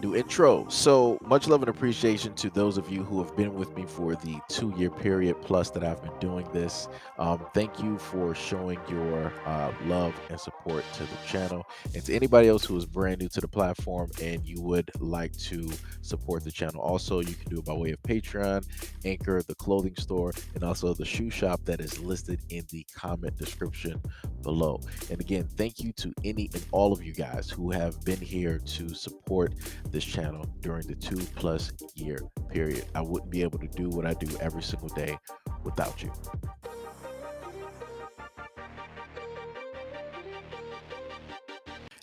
New intro. So much love and appreciation to those of you who have been with me for the 2 year period plus that I've been doing this. Thank you for showing your love and support to the channel. And to anybody else who is brand new to the platform and you would like to support the channel, also you can do it by way of Patreon, Anchor, the clothing store, and also the shoe shop that is listed in the comment description below. And again, thank you to any and all of you guys who have been here to support this channel during the 2+ year period. I wouldn't be able to do what I do every single day without you.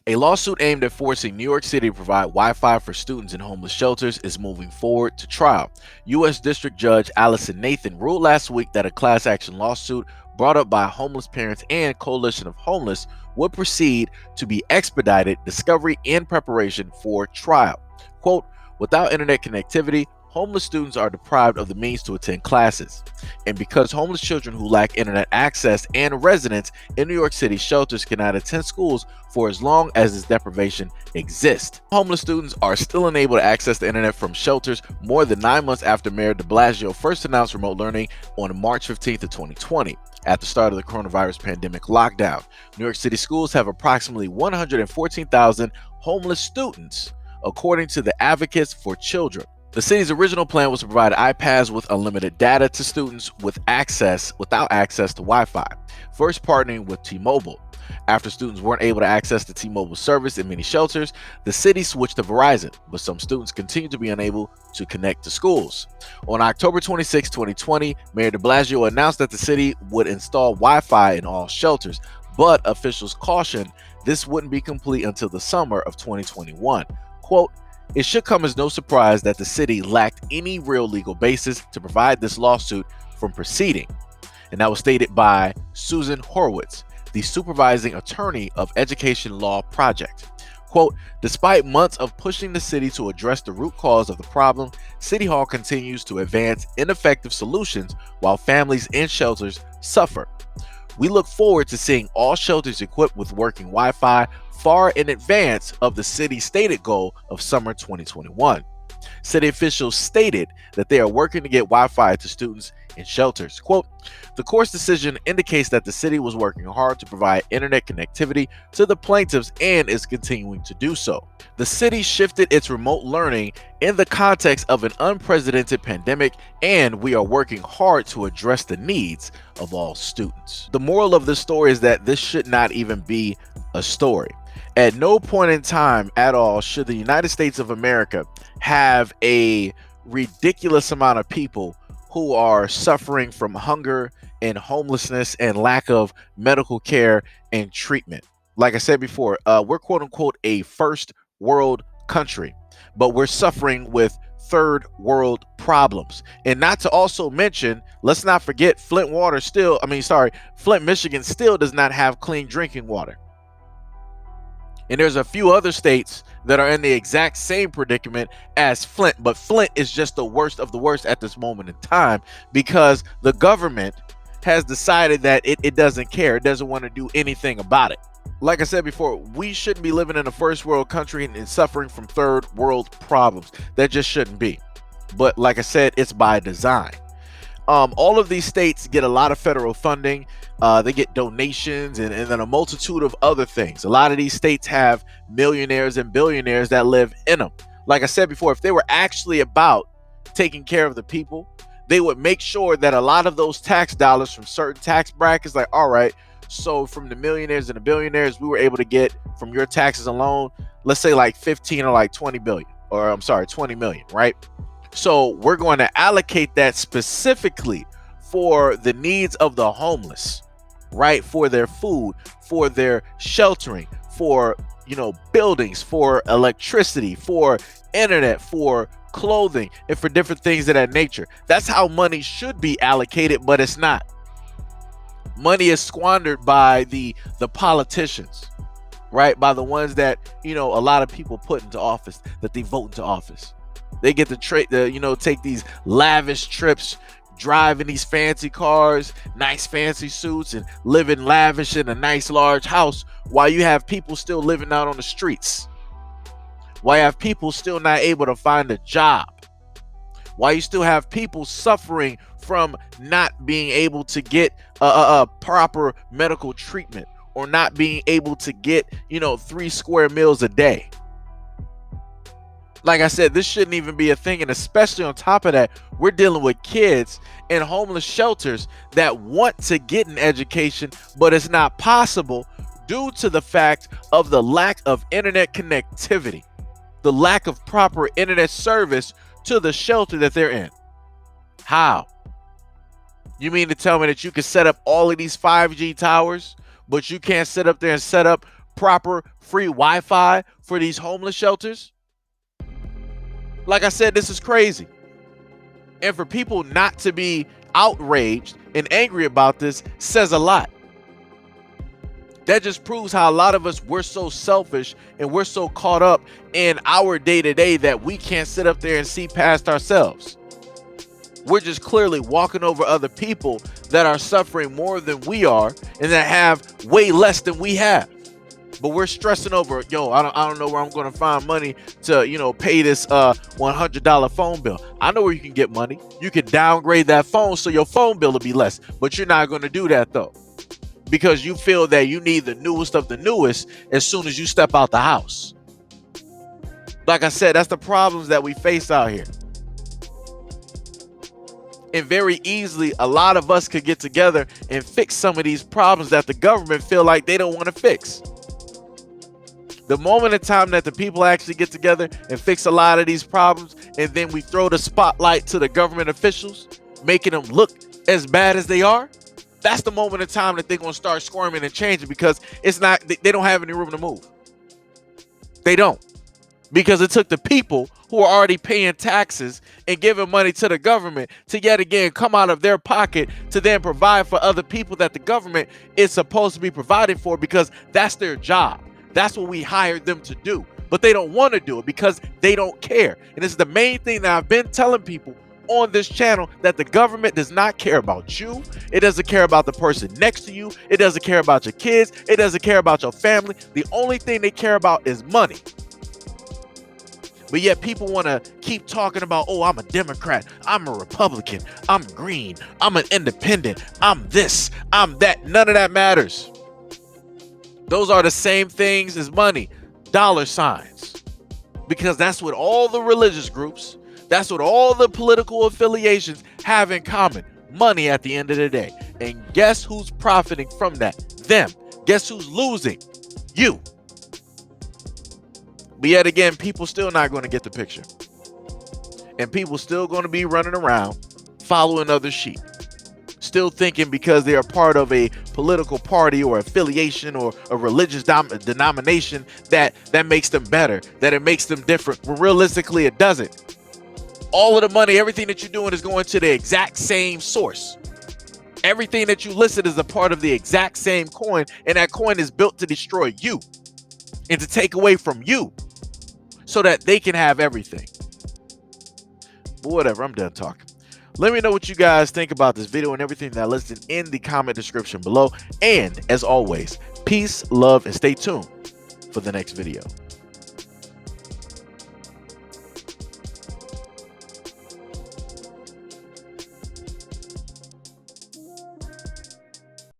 A lawsuit aimed at forcing New York City to provide Wi-Fi for students in homeless shelters is moving forward to trial. U.S. District Judge Allison Nathan ruled last week that a class action lawsuit brought up by homeless parents and Coalition of Homeless would proceed to be expedited discovery in preparation for trial. Quote, without internet connectivity, homeless students are deprived of the means to attend classes. And because homeless children who lack internet access and residents in New York City shelters cannot attend schools for as long as this deprivation exists. Homeless students are still unable to access the internet from shelters more than 9 months after Mayor de Blasio first announced remote learning on March 15th of 2020. At the start of the coronavirus pandemic lockdown, New York City schools have approximately 114,000 homeless students, according to the Advocates for Children. The city's original plan was to provide iPads with unlimited data to students without access to Wi-Fi, first partnering with T-Mobile. After students weren't able to access the T-Mobile service in many shelters, the city switched to Verizon, but some students continue to be unable to connect to schools. On October 26, 2020, Mayor de Blasio announced that the city would install Wi-Fi in all shelters, but officials cautioned this wouldn't be complete until the summer of 2021. Quote, it should come as no surprise that the city lacked any real legal basis to provide this lawsuit from proceeding. And that was stated by Susan Horowitz, the supervising attorney of Education Law Project. Quote, despite months of pushing the city to address the root cause of the problem, City Hall continues to advance ineffective solutions while families in shelters suffer. We look forward to seeing all shelters equipped with working Wi-Fi far in advance of the city's stated goal of summer 2021. City officials stated that they are working to get Wi-Fi to students in shelters. Quote, the court's decision indicates that the city was working hard to provide internet connectivity to the plaintiffs and is continuing to do so. The city shifted its remote learning in the context of an unprecedented pandemic, and we are working hard to address the needs of all students. The moral of this story is that this should not even be a story. At no point in time at all should the United States of America have a ridiculous amount of people who are suffering from hunger and homelessness and lack of medical care and treatment. Like I said before, we're quote unquote a first world country, but we're suffering with third world problems. And not to also mention, let's not forget Flint, Michigan still does not have clean drinking water. And there's a few other states that are in the exact same predicament as Flint, but Flint is just the worst of the worst at this moment in time because the government has decided that it doesn't care. It doesn't want to do anything about it. Like I said before, we shouldn't be living in a first world country and suffering from third world problems. That just shouldn't be. But like I said, it's by design. All of these states get a lot of federal funding. They get donations and then a multitude of other things. A lot of these states have millionaires and billionaires that live in them. Like I said before, if they were actually about taking care of the people, they would make sure that a lot of those tax dollars from certain tax brackets, like, all right, so from the millionaires and the billionaires, we were able to get from your taxes alone, let's say like 15 or like 20 billion, or I'm sorry, 20 million, right? So we're going to allocate that specifically for the needs of the homeless, right? For their food, for their sheltering, for, buildings, for electricity, for internet, for clothing, and for different things of that nature. That's how money should be allocated, but it's not. Money is squandered by the politicians, right? By the ones that, a lot of people put into office, that they vote into office. They get to take these lavish trips, drive in these fancy cars, nice fancy suits, and living lavish in a nice large house while you have people still living out on the streets. Why you have people still not able to find a job? Why you still have people suffering from not being able to get a proper medical treatment, or not being able to get, 3 square meals a day? Like I said, this shouldn't even be a thing. And especially on top of that, we're dealing with kids in homeless shelters that want to get an education, but it's not possible due to the fact of the lack of internet connectivity, the lack of proper internet service to the shelter that they're in. How? You mean to tell me that you can set up all of these 5G towers, but you can't sit up there and set up proper free Wi-Fi for these homeless shelters? Like I said, this is crazy. And for people not to be outraged and angry about this says a lot. That just proves how a lot of us, we're so selfish and we're so caught up in our day-to-day that we can't sit up there and see past ourselves. We're just clearly walking over other people that are suffering more than we are and that have way less than we have. But we're stressing over, I don't know where I'm going to find money to, pay this $100 phone bill. I know where you can get money. You can downgrade that phone so your phone bill will be less. But you're not going to do that, though, because you feel that you need the newest of the newest as soon as you step out the house. Like I said, that's the problems that we face out here. And very easily, a lot of us could get together and fix some of these problems that the government feel like they don't want to fix. The moment in time that the people actually get together and fix a lot of these problems, and then we throw the spotlight to the government officials, making them look as bad as they are, that's the moment in time that they're going to start squirming and changing, because they don't have any room to move. They don't. Because it took the people who are already paying taxes and giving money to the government to yet again come out of their pocket to then provide for other people that the government is supposed to be providing for, because that's their job. That's what we hired them to do. But they don't want to do it because they don't care. And this is the main thing that I've been telling people on this channel, that the government does not care about you. It doesn't care about the person next to you. It doesn't care about your kids. It doesn't care about your family. The only thing they care about is money. But yet people want to keep talking about, oh, I'm a Democrat, I'm a Republican, I'm green, I'm an independent, I'm this, I'm that. None of that matters. Those are the same things as money, dollar signs. Because that's what all the religious groups, that's what all the political affiliations have in common. Money at the end of the day. And guess who's profiting from that? Them. Guess who's losing? You. But yet again, people still not going to get the picture. And people still going to be running around following other sheep. Still thinking because they are part of a political party or affiliation or a religious denomination that makes them better, that it makes them different. When realistically, it doesn't. All of the money, everything that you're doing is going to the exact same source. Everything that you listed is a part of the exact same coin, and that coin is built to destroy you and to take away from you so that they can have everything. But whatever, I'm done talking. Let me know what you guys think about this video and everything that I listed in the comment description below. And as always, peace, love, and stay tuned for the next video.